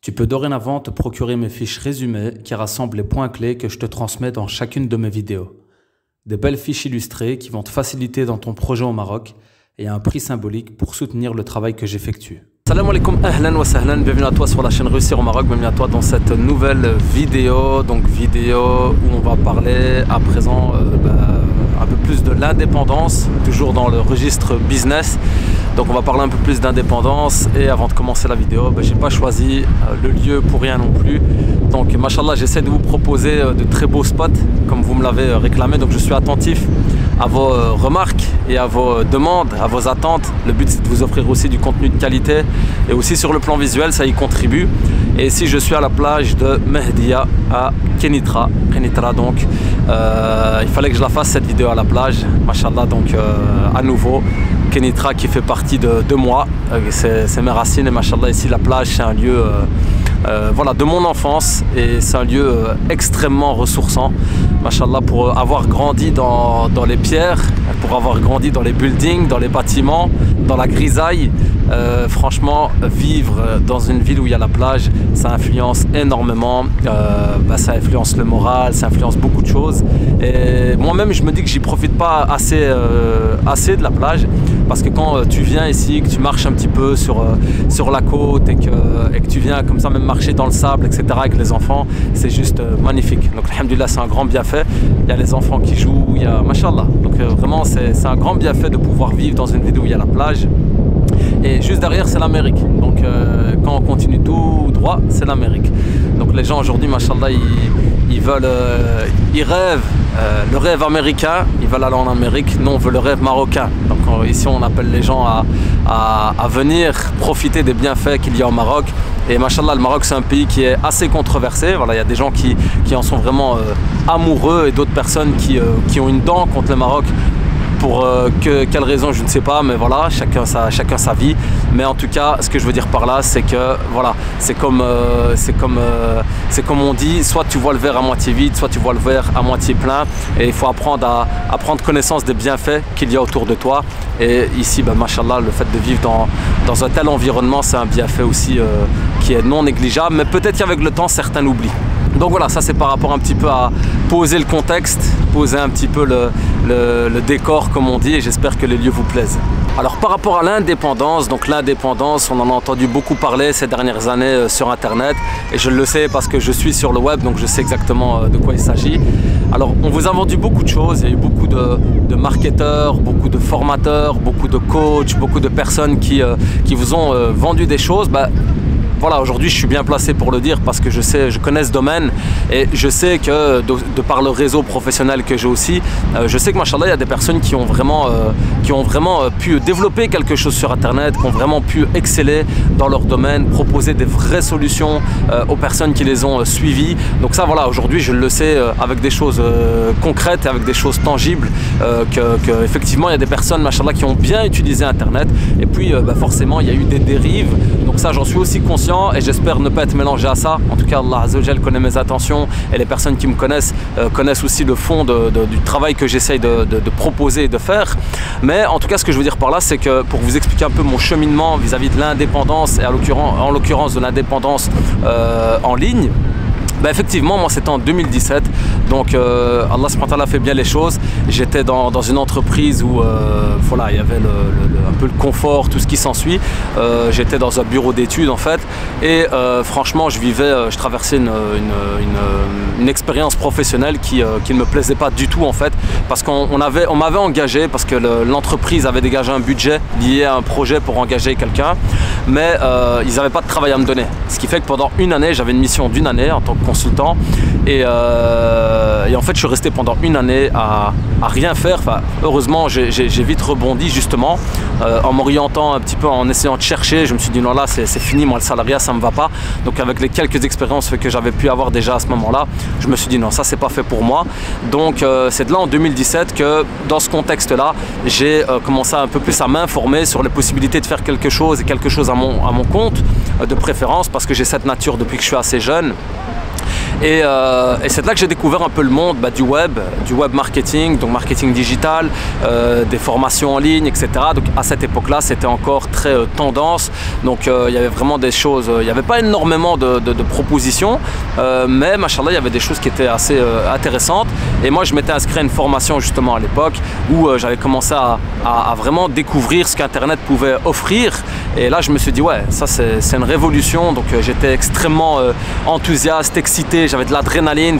Tu peux dorénavant te procurer mes fiches résumées qui rassemblent les points clés que je te transmets dans chacune de mes vidéos. Des belles fiches illustrées qui vont te faciliter dans ton projet au Maroc et à un prix symbolique pour soutenir le travail que j'effectue. Salam alaikum, ahlan wa sahlan, bienvenue à toi sur la chaîne Réussir au Maroc, bienvenue à toi dans cette nouvelle vidéo, où on va parler à présent un peu plus de l'indépendance, toujours dans le registre business. Donc on va parler un peu plus d'indépendance et avant de commencer la vidéo, j'ai pas choisi le lieu pour rien non plus. Donc machallah, j'essaie de vous proposer de très beaux spots comme vous me l'avez réclamé, donc je suis attentif à vos remarques et à vos demandes, à vos attentes. Le but c'est de vous offrir aussi du contenu de qualité et aussi sur le plan visuel, ça y contribue. Et ici je suis à la plage de Mehdia à Kenitra donc il fallait que je la fasse cette vidéo à la plage, machallah. Donc à nouveau Kenitra qui fait partie de moi, c'est mes racines et machallah ici la plage c'est un lieu voilà, de mon enfance et c'est un lieu extrêmement ressourçant, machallah, pour avoir grandi dans les pierres, pour avoir grandi dans les buildings, dans les bâtiments, dans la grisaille. Franchement, vivre dans une ville où il y a la plage, ça influence énormément, ça influence le moral, ça influence beaucoup de choses. Et moi-même, je me dis que j'y profite pas assez de la plage, parce que quand tu viens ici, que tu marches un petit peu sur la côte et que tu viens comme ça même marcher dans le sable, etc. avec les enfants, c'est juste magnifique. Donc alhamdoulilah, c'est un grand bienfait. Il y a les enfants qui jouent, il y a machallah. Donc vraiment, c'est un grand bienfait de pouvoir vivre dans une ville où il y a la plage. Et juste derrière c'est l'Amérique, donc quand on continue tout droit c'est l'Amérique. Donc les gens aujourd'hui machallah ils rêvent le rêve américain, ils veulent aller en Amérique. Nous on veut le rêve marocain. Donc ici on appelle les gens à venir profiter des bienfaits qu'il y a au Maroc. Et machallah, le Maroc c'est un pays qui est assez controversé. Voilà, il y a des gens qui en sont vraiment amoureux et d'autres personnes qui ont une dent contre le Maroc. Pour quelle raison je ne sais pas, mais voilà, chacun sa vie. Mais en tout cas, ce que je veux dire par là, c'est que voilà, c'est comme on dit, soit tu vois le verre à moitié vide, soit tu vois le verre à moitié plein. Et il faut apprendre à prendre connaissance des bienfaits qu'il y a autour de toi. Et ici, machallah, le fait de vivre dans un tel environnement, c'est un bienfait aussi qui est non négligeable. Mais peut-être qu'avec le temps, certains l'oublient. Donc voilà, ça c'est par rapport un petit peu à poser le contexte, poser un petit peu le décor comme on dit, et j'espère que les lieux vous plaisent. Alors par rapport à l'indépendance, donc l'indépendance, on en a entendu beaucoup parler ces dernières années sur internet, et je le sais parce que je suis sur le web, donc je sais exactement de quoi il s'agit. Alors on vous a vendu beaucoup de choses, il y a eu beaucoup de marketeurs, beaucoup de formateurs, beaucoup de coachs, beaucoup de personnes qui vous ont vendu des choses. Voilà, aujourd'hui je suis bien placé pour le dire parce que je connais ce domaine et je sais que de par le réseau professionnel que j'ai aussi, je sais que machallah il y a des personnes qui ont vraiment pu développer quelque chose sur internet, qui ont vraiment pu exceller dans leur domaine, proposer des vraies solutions aux personnes qui les ont suivies. Donc ça voilà, aujourd'hui je le sais avec des choses concrètes et avec des choses tangibles que effectivement il y a des personnes machallah qui ont bien utilisé internet et puis forcément il y a eu des dérives. Donc ça j'en suis aussi conscient et j'espère ne pas être mélangé à ça. En tout cas Allah Azza wa Jal connaît mes intentions et les personnes qui me connaissent connaissent aussi le fond du travail que j'essaye de proposer et de faire. Mais en tout cas ce que je veux dire par là, c'est que pour vous expliquer un peu mon cheminement vis-à-vis de l'indépendance et en l'occurrence de l'indépendance en ligne, effectivement moi c'était en 2017, donc Allah subhanahu wa ta'ala fait bien les choses. J'étais dans une entreprise où voilà, il y avait un peu le confort, tout ce qui s'ensuit. J'étais dans un bureau d'études en fait et franchement je traversais une expérience professionnelle qui ne me plaisait pas du tout en fait, parce qu'on m'avait engagé parce que l'entreprise avait dégagé un budget lié à un projet pour engager quelqu'un, mais ils n'avaient pas de travail à me donner, ce qui fait que pendant une année, j'avais une mission d'une année en tant que consultant et en fait je suis resté pendant une année à rien faire. Enfin, heureusement j'ai vite rebondi justement en m'orientant un petit peu, en essayant de chercher. Je me suis dit non, là c'est fini, moi le salariat ça me va pas. Donc avec les quelques expériences que j'avais pu avoir déjà à ce moment là, je me suis dit non, ça c'est pas fait pour moi. Donc c'est de là en 2017 que dans ce contexte là j'ai commencé un peu plus à m'informer sur les possibilités de faire quelque chose, et quelque chose à mon compte de préférence, parce que j'ai cette nature depuis que je suis assez jeune. Et c'est là que j'ai découvert un peu le monde du web marketing, donc marketing digital, des formations en ligne, etc. Donc à cette époque-là, c'était encore très tendance. Donc il y avait vraiment des choses, il n'y avait pas énormément de propositions, mais machallah, il y avait des choses qui étaient assez intéressantes. Et moi, je m'étais inscrit à une formation justement à l'époque où j'avais commencé à vraiment découvrir ce qu'Internet pouvait offrir. Et là, je me suis dit, ouais, ça c'est une révolution. Donc j'étais extrêmement enthousiaste, excité, j'avais de l'adrénaline.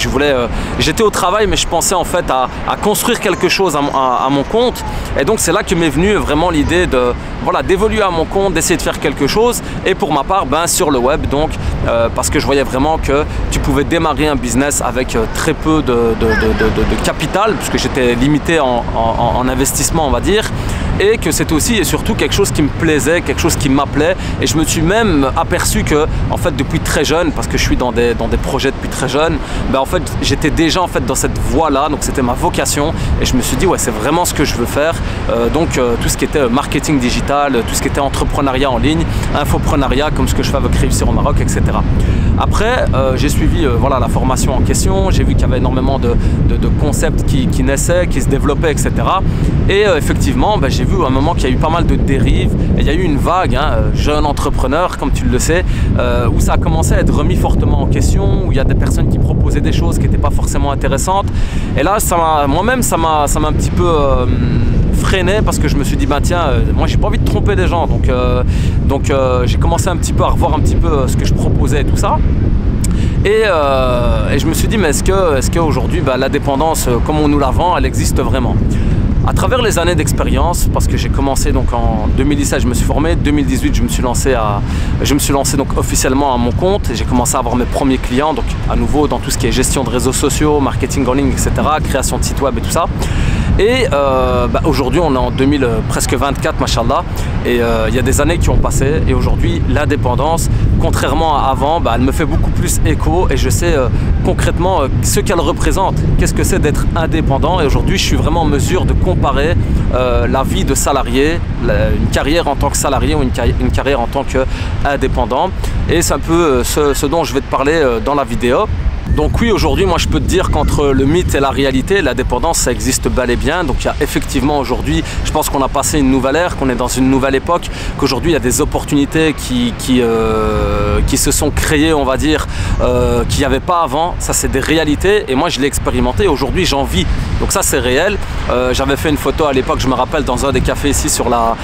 J'étais au travail, mais je pensais en fait à construire quelque chose à mon compte. Et donc c'est là que m'est venue vraiment l'idée d'évoluer à mon compte, d'essayer de faire quelque chose. Et pour ma part, sur le web, donc parce que je voyais vraiment que tu pouvais démarrer un business avec très peu de capital, puisque j'étais limité en investissement, on va dire, et que c'était aussi et surtout quelque chose qui me plaisait, quelque chose qui m'appelait. Et je me suis même aperçu que en fait depuis très jeune, parce que je suis dans des projets depuis très jeune, en fait j'étais déjà en fait dans cette voie là, donc c'était ma vocation. Et je me suis dit ouais, c'est vraiment ce que je veux faire. Donc tout ce qui était marketing digital, tout ce qui était entrepreneuriat en ligne, infoprenariat, comme ce que je fais avec Réussir au Maroc, etc. Après j'ai suivi la formation en question, j'ai vu qu'il y avait énormément de concepts qui naissaient, qui se développaient, etc. Et effectivement j'ai vu à un moment qu'il y a eu pas mal de dérives, et il y a eu une vague, jeune entrepreneur comme tu le sais, où ça a commencé à être remis fortement en question, où il y a des personnes qui proposaient des choses qui n'étaient pas forcément intéressantes. Et là moi-même ça m'a un petit peu freiné, parce que je me suis dit moi j'ai pas envie de tromper des gens, donc j'ai commencé un petit peu à revoir un petit peu ce que je proposais et tout ça. Et je me suis dit mais est-ce qu'aujourd'hui la dépendance comme on nous la vend, elle existe vraiment? À travers les années d'expérience, parce que j'ai commencé donc en 2017, je me suis formé, 2018 je me suis lancé donc officiellement à mon compte, et j'ai commencé à avoir mes premiers clients, donc à nouveau dans tout ce qui est gestion de réseaux sociaux, marketing en ligne, etc., création de site web et tout ça. Et aujourd'hui on est en presque 24, machallah, et il y a des années qui ont passé, et aujourd'hui l'indépendance, contrairement à avant, elle me fait beaucoup plus écho, et je sais concrètement ce qu'elle représente, qu'est-ce que c'est d'être indépendant. Et aujourd'hui je suis vraiment en mesure de comparer la vie de salarié, une carrière en tant que salarié ou une carrière en tant qu'indépendant. Et c'est un peu ce dont je vais te parler dans la vidéo. Donc oui, aujourd'hui, moi je peux te dire qu'entre le mythe et la réalité, la dépendance, ça existe bel et bien. Donc il y a effectivement aujourd'hui, je pense qu'on a passé une nouvelle ère, qu'on est dans une nouvelle époque, qu'aujourd'hui il y a des opportunités qui se sont créées, on va dire, qu'il n'y avait pas avant. Ça c'est des réalités, et moi je l'ai expérimenté. Aujourd'hui j'en vis, donc ça c'est réel. J'avais fait une photo à l'époque, je me rappelle, dans un des cafés ici sur la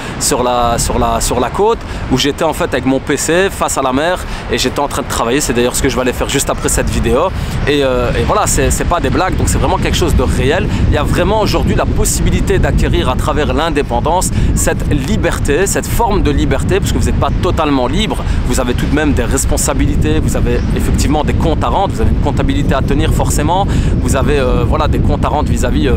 côte, où j'étais en fait avec mon PC face à la mer, et j'étais en train de travailler. C'est d'ailleurs ce que je vais aller faire juste après cette vidéo. Et voilà, c'est pas des blagues, donc c'est vraiment quelque chose de réel. Il y a vraiment aujourd'hui la possibilité d'acquérir à travers l'indépendance cette liberté, cette forme de liberté, parce que vous n'êtes pas totalement libre. Vous avez tout de même des responsabilités, vous avez effectivement des comptes à rendre, vous avez une comptabilité à tenir forcément, vous avez des comptes à rendre vis-à-vis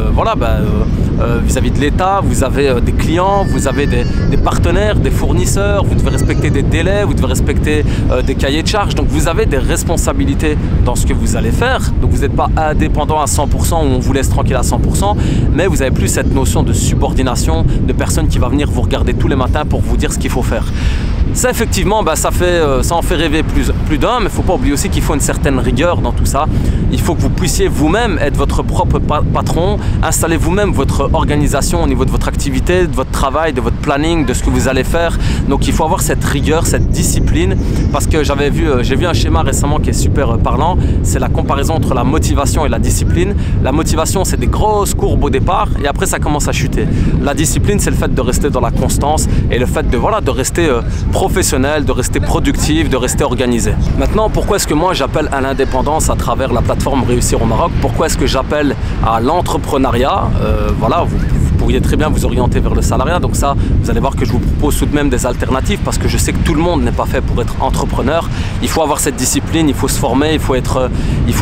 vis-à-vis de l'État, vous avez des clients, vous avez des partenaires, des fournisseurs, vous devez respecter des délais, vous devez respecter des cahiers de charges. Donc vous avez des responsabilités dans ce que vous allez faire. Donc vous n'êtes pas indépendant à 100% où on vous laisse tranquille à 100%, mais vous avez plus cette notion de subordination, de personne qui va venir vous regarder tous les matins pour vous dire ce qu'il faut faire. Ça effectivement, ça en fait rêver plus d'un, mais il ne faut pas oublier aussi qu'il faut une certaine rigueur dans tout ça. Il faut que vous puissiez vous-même être votre propre patron, installer vous-même votre organisation au niveau de votre activité, de votre travail, de votre planning, de ce que vous allez faire. Donc il faut avoir cette rigueur, cette discipline, parce que j'ai vu un schéma récemment qui est super parlant. C'est la comparaison entre la motivation et la discipline. La motivation, c'est des grosses courbes au départ, et après ça commence à chuter. La discipline, c'est le fait de rester dans la constance, et le fait de rester professionnel, de rester productif, de rester organisé. Maintenant, pourquoi est-ce que moi j'appelle à l'indépendance à travers la plateforme Réussir au Maroc? Pourquoi est-ce que j'appelle à l'entrepreneuriat? Vous pourriez très bien vous orienter vers le salariat. Donc ça, vous allez voir que je vous propose tout de même des alternatives, parce que je sais que tout le monde n'est pas fait pour être entrepreneur. Il faut avoir cette discipline, il faut se former, il faut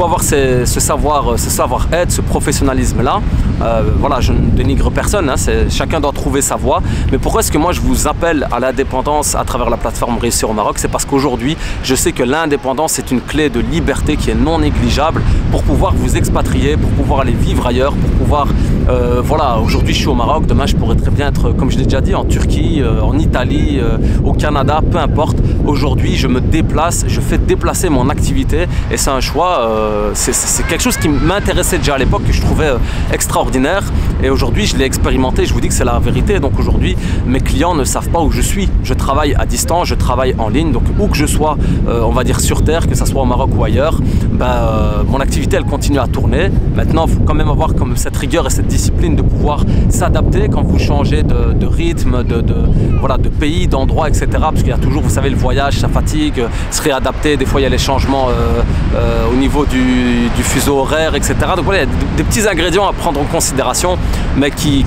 avoir ce savoir-être, ce professionnalisme-là. voilà, je ne dénigre personne, hein, chacun doit trouver sa voie. Mais pourquoi est-ce que moi je vous appelle à l'indépendance à travers la plateforme Réussir au Maroc? C'est parce qu'aujourd'hui, je sais que l'indépendance est une clé de liberté qui est non négligeable pour pouvoir vous expatrier, pour pouvoir aller vivre ailleurs, pour pouvoir, voilà, aujourd'hui je suis au Maroc, demain je pourrais très bien être, comme je l'ai déjà dit, en Turquie, en Italie, au Canada, peu importe. Aujourd'hui, je me déplace, je fais déplacer mon activité et c'est un choix, c'est quelque chose qui m'intéressait déjà à l'époque, que je trouvais extraordinaire. Et aujourd'hui, je l'ai expérimenté, je vous dis que c'est la vérité. Donc aujourd'hui, mes clients ne savent pas où je suis. Je travaille à distance, je travaille en ligne. Donc où que je sois, on va dire sur Terre, que ce soit au Maroc ou ailleurs, mon activité, elle continue à tourner. Maintenant, il faut quand même avoir comme cette rigueur et cette discipline de pouvoir s'adapter quand vous changez de rythme, voilà, de pays, d'endroit, etc. Parce qu'il y a toujours, vous savez, le voyage, ça fatigue, se réadapter. Des fois, il y a les changements au niveau du fuseau horaire, etc. Donc voilà, il y a des petits ingrédients à prendre en considération, mais qui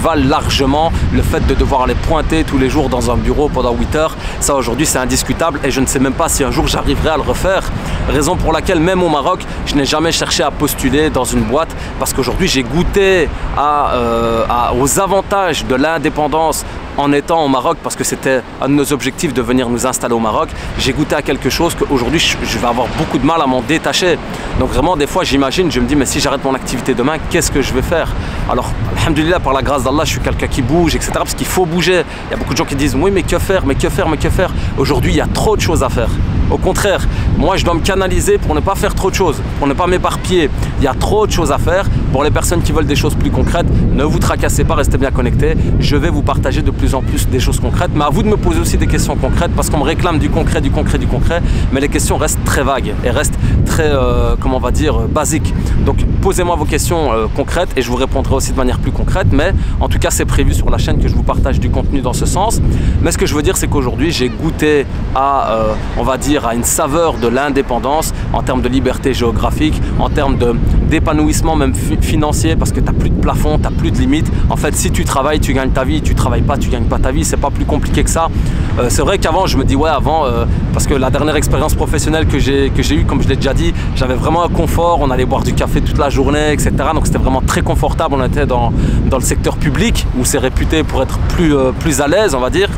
valent largement le fait de devoir aller pointer tous les jours dans un bureau pendant 8 heures. Ça, aujourd'hui, c'est indiscutable et je ne sais même pas si un jour j'arriverai à le refaire. Raison pour laquelle, même au Maroc, je n'ai jamais cherché à postuler dans une boîte, parce qu'aujourd'hui, j'ai goûté aux avantages de l'indépendance en étant au Maroc, parce que c'était un de nos objectifs de venir nous installer au Maroc. J'ai goûté à quelque chose qu'aujourd'hui je vais avoir beaucoup de mal à m'en détacher. Donc vraiment, des fois j'imagine, je me dis, mais si j'arrête mon activité demain, qu'est-ce que je vais faire? Alors alhamdoulilah, par la grâce d'Allah, je suis quelqu'un qui bouge, etc. Parce qu'il faut bouger. Il y a beaucoup de gens qui disent, oui, mais que faire, mais que faire, mais que faire? Aujourd'hui, il y a trop de choses à faire. Au contraire, moi je dois me canaliser pour ne pas faire trop de choses, pour ne pas m'éparpiller. Il y a trop de choses à faire. Pour les personnes qui veulent des choses plus concrètes, ne vous tracassez pas, restez bien connectés. Je vais vous partager de plus en plus des choses concrètes, mais à vous de me poser aussi des questions concrètes, parce qu'on me réclame du concret, du concret, du concret, mais les questions restent très vagues et restent très, comment on va dire, basiques. Donc posez-moi vos questions concrètes et je vous répondrai aussi de manière plus concrète, mais en tout cas c'est prévu sur la chaîne que je vous partage du contenu dans ce sens. Mais ce que je veux dire, c'est qu'aujourd'hui j'ai goûté à, on va dire, à une saveur de l'indépendance en termes de liberté géographique, en termes d'épanouissement même financier, parce que tu n'as plus de plafond, tu n'as plus de limite. En fait, si tu travailles, tu gagnes ta vie, tu travailles pas, tu gagnes pas ta vie. C'est pas plus compliqué que ça. C'est vrai qu'avant, je me dis, ouais, avant, parce que la dernière expérience professionnelle que j'ai eue, comme je l'ai déjà dit, j'avais vraiment un confort. On allait boire du café toute la journée, etc. Donc c'était vraiment très confortable. On était dans le secteur public, où c'est réputé pour être plus à l'aise, on va dire.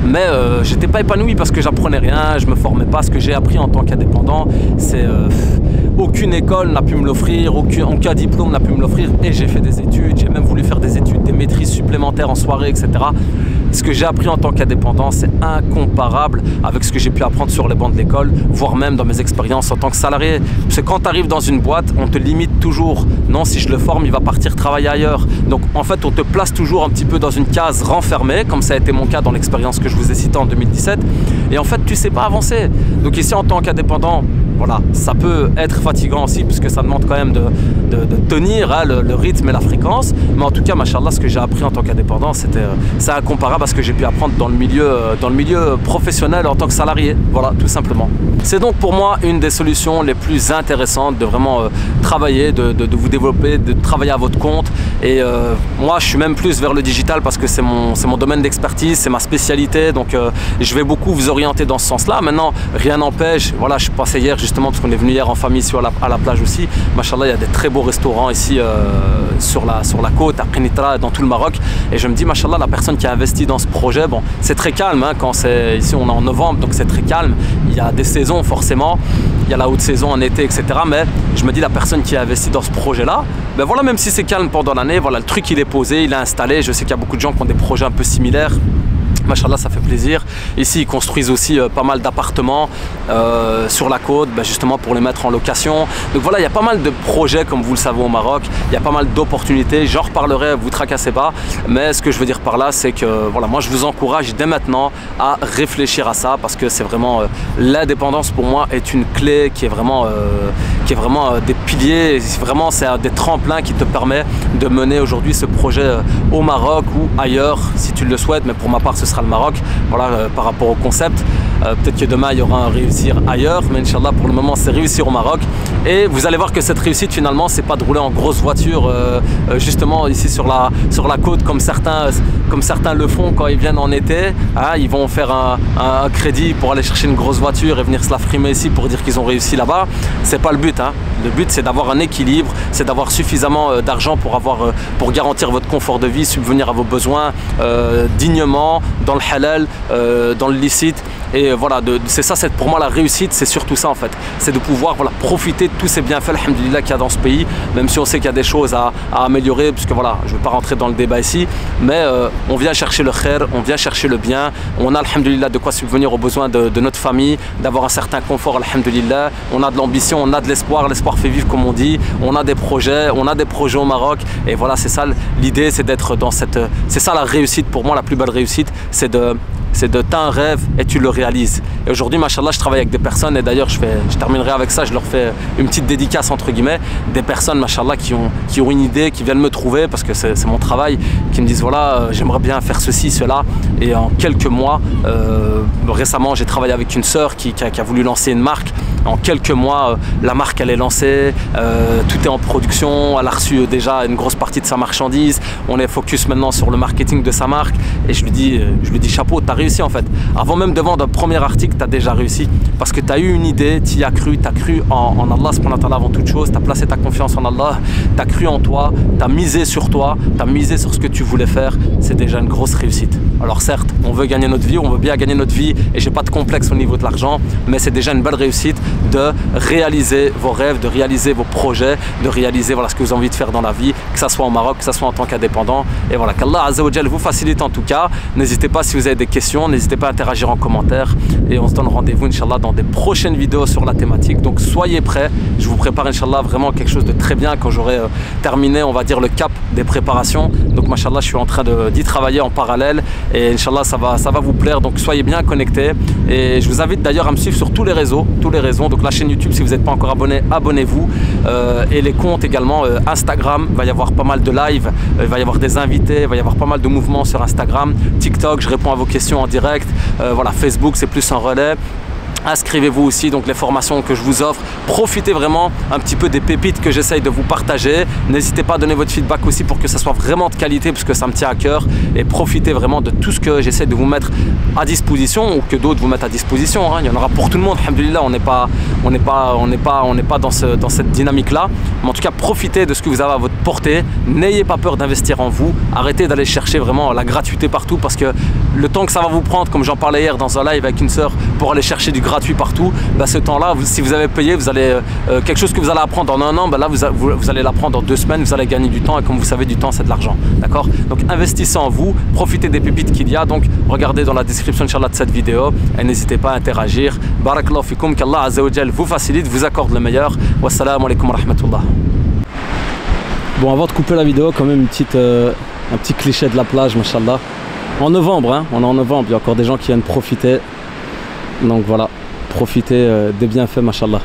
Mais j'étais pas épanoui parce que j'apprenais rien, je me formais pas. Ce que j'ai appris en tant qu'indépendant, c'est aucune école n'a pu me l'offrir, aucun diplôme n'a pu me l'offrir, et j'ai fait des études, j'ai même voulu faire des études, des maîtrises supplémentaires en soirée, etc. Ce que j'ai appris en tant qu'indépendant, c'est incomparable avec ce que j'ai pu apprendre sur les bancs de l'école, voire même dans mes expériences en tant que salarié. Parce que quand tu arrives dans une boîte, on te limite toujours. Non, si je le forme, il va partir travailler ailleurs. Donc en fait, on te place toujours un petit peu dans une case renfermée, comme ça a été mon cas dans l'expérience que je vous ai citée en 2017. Et en fait, tu ne sais pas avancer. Donc ici, en tant qu'indépendant, voilà, ça peut être fatigant aussi, puisque ça demande quand même de tenir hein, le rythme et la fréquence. Mais en tout cas, machallah, ce que j'ai appris en tant qu'indépendant, c'est incomparable à ce que j'ai pu apprendre dans le milieu professionnel en tant que salarié. Voilà, tout simplement. C'est donc pour moi une des solutions les plus intéressantes de vraiment travailler, de vous développer, de travailler à votre compte. Et moi, je suis même plus vers le digital parce que c'est mon domaine d'expertise, c'est ma spécialité. Donc, je vais beaucoup vous orienter dans ce sens-là. Maintenant, rien n'empêche. Voilà, je passais hier justement parce qu'on est venu hier en famille à la plage aussi. Machallah, il y a des très beaux restaurants ici sur la côte, à Kenitra, dans tout le Maroc. Et je me dis, machallah, la personne qui a investi dans ce projet, bon, c'est très calme. Hein, quand c'est ici, on est en novembre, donc c'est très calme. Il y a des saisons forcément. Il y a la haute saison en été, etc. Mais je me dis, la personne qui a investi dans ce projet-là, ben voilà, même si c'est calme pendant l'année, voilà, le truc il est posé, il est installé. Je sais qu'il y a beaucoup de gens qui ont des projets un peu similaires. Machallah, ça fait plaisir. Ici, ils construisent aussi pas mal d'appartements sur la côte, justement pour les mettre en location. Donc voilà, il y a pas mal de projets, comme vous le savez, au Maroc. Il y a pas mal d'opportunités. J'en reparlerai, vous tracassez pas. Mais ce que je veux dire par là, c'est que voilà, moi, je vous encourage dès maintenant à réfléchir à ça, parce que c'est vraiment l'indépendance pour moi est une clé qui est vraiment des piliers. Vraiment, c'est des tremplins qui te permet de mener aujourd'hui ce projet au Maroc ou ailleurs, si tu le souhaites. Mais pour ma part, ce sera le Maroc, voilà, par rapport au concept. Peut-être que demain il y aura un réussir ailleurs, mais Inch'Allah pour le moment c'est réussir au Maroc. Et vous allez voir que cette réussite finalement c'est pas de rouler en grosse voiture justement ici sur la côte comme certains le font quand ils viennent en été, hein, ils vont faire un crédit pour aller chercher une grosse voiture et venir se la frimer ici pour dire qu'ils ont réussi là-bas. C'est pas le but, hein. Le but c'est d'avoir un équilibre, c'est d'avoir suffisamment d'argent pour garantir votre confort de vie, subvenir à vos besoins dignement, dans le halal, dans le licite. Et voilà, c'est ça, pour moi la réussite, c'est surtout ça en fait. C'est de pouvoir profiter de tous ces bienfaits, alhamdoulilah, qu'il y a dans ce pays, même si on sait qu'il y a des choses à améliorer, puisque voilà, je ne vais pas rentrer dans le débat ici, mais on vient chercher le khair, on vient chercher le bien, on a alhamdoulilah de quoi subvenir aux besoins de notre famille, d'avoir un certain confort, alhamdoulilah, on a de l'ambition, on a de l'espoir, l'espoir fait vivre comme on dit, on a des projets au Maroc, et voilà, c'est ça l'idée, c'est d'être dans c'est ça la réussite, pour moi la plus belle réussite, c'est de t'as un rêve et tu le réalises. Et aujourd'hui, machallah, je travaille avec des personnes, et d'ailleurs je terminerai avec ça, je leur fais une petite dédicace entre guillemets, des personnes machallah qui ont une idée, qui viennent me trouver parce que c'est mon travail, qui me disent voilà, j'aimerais bien faire ceci, cela, et en quelques mois, récemment j'ai travaillé avec une sœur qui a voulu lancer une marque. En quelques mois, la marque elle est lancée, tout est en production, elle a reçu déjà une grosse partie de sa marchandise, on est focus maintenant sur le marketing de sa marque, et je lui dis chapeau, tu as réussi en fait. Avant même de vendre un premier article, tu as déjà réussi, parce que tu as eu une idée, tu y as cru, tu as cru en Allah subhanahu wa ta'ala avant toute chose, tu as placé ta confiance en Allah, tu as cru en toi, tu as misé sur toi, tu as misé sur ce que tu voulais faire, c'est déjà une grosse réussite. Alors certes, on veut gagner notre vie, on veut bien gagner notre vie, et j'ai pas de complexe au niveau de l'argent, mais c'est déjà une belle réussite de réaliser vos rêves, de réaliser vos projets, de réaliser voilà, ce que vous avez envie de faire dans la vie, que ce soit au Maroc, que ce soit en tant qu'indépendant. Et voilà, qu'Allah Azza wa Jal vous facilite en tout cas. N'hésitez pas si vous avez des questions, n'hésitez pas à interagir en commentaire. Et on se donne rendez-vous, Inch'Allah, dans des prochaines vidéos sur la thématique. Donc soyez prêts, je vous prépare, Inch'Allah, vraiment quelque chose de très bien quand j'aurai terminé, on va dire, le cap des préparations. Donc, Machallah, je suis en train d'y travailler en parallèle. Et Inch'Allah, ça va vous plaire. Donc, soyez bien connectés. Et je vous invite d'ailleurs à me suivre sur tous les réseaux. Donc, la chaîne YouTube, si vous n'êtes pas encore abonné, abonnez-vous. Et les comptes également, Instagram, il va y avoir pas mal de live, il va y avoir des invités, il va y avoir pas mal de mouvements sur Instagram. TikTok, je réponds à vos questions en direct. Voilà, Facebook, c'est plus un relais. Inscrivez-vous aussi, donc les formations que je vous offre, profitez vraiment un petit peu des pépites que j'essaye de vous partager. N'hésitez pas à donner votre feedback aussi pour que ça soit vraiment de qualité, parce que ça me tient à cœur, et profitez vraiment de tout ce que j'essaie de vous mettre à disposition, ou que d'autres vous mettent à disposition, hein. Il y en aura pour tout le monde, alhamdoulilah, on n'est pas dans cette dynamique là, mais en tout cas profitez de ce que vous avez à votre portée. N'ayez pas peur d'investir en vous, arrêtez d'aller chercher vraiment la gratuité partout, parce que le temps que ça va vous prendre, comme j'en parlais hier dans un live avec une sœur, pour aller chercher du gratuit partout, bah ce temps-là, si vous avez payé, vous allez quelque chose que vous allez apprendre en un an, bah là vous allez l'apprendre en 2 semaines, vous allez gagner du temps, et comme vous savez, du temps c'est de l'argent, d'accord? Donc investissez en vous, profitez des pépites qu'il y a. Donc regardez dans la description, Inch'Allah, de cette vidéo, et n'hésitez pas à interagir. Barakallahu fikum, qu'Allah Azza wa Jal vous facilite, vous accorde le meilleur. Wassalamu alaikum wa rahmatullah. Bon, avant de couper la vidéo, quand même un petit cliché de la plage, machallah. En novembre, hein, on est en novembre, il y a encore des gens qui viennent profiter. Donc voilà, profitez des bienfaits, machallah.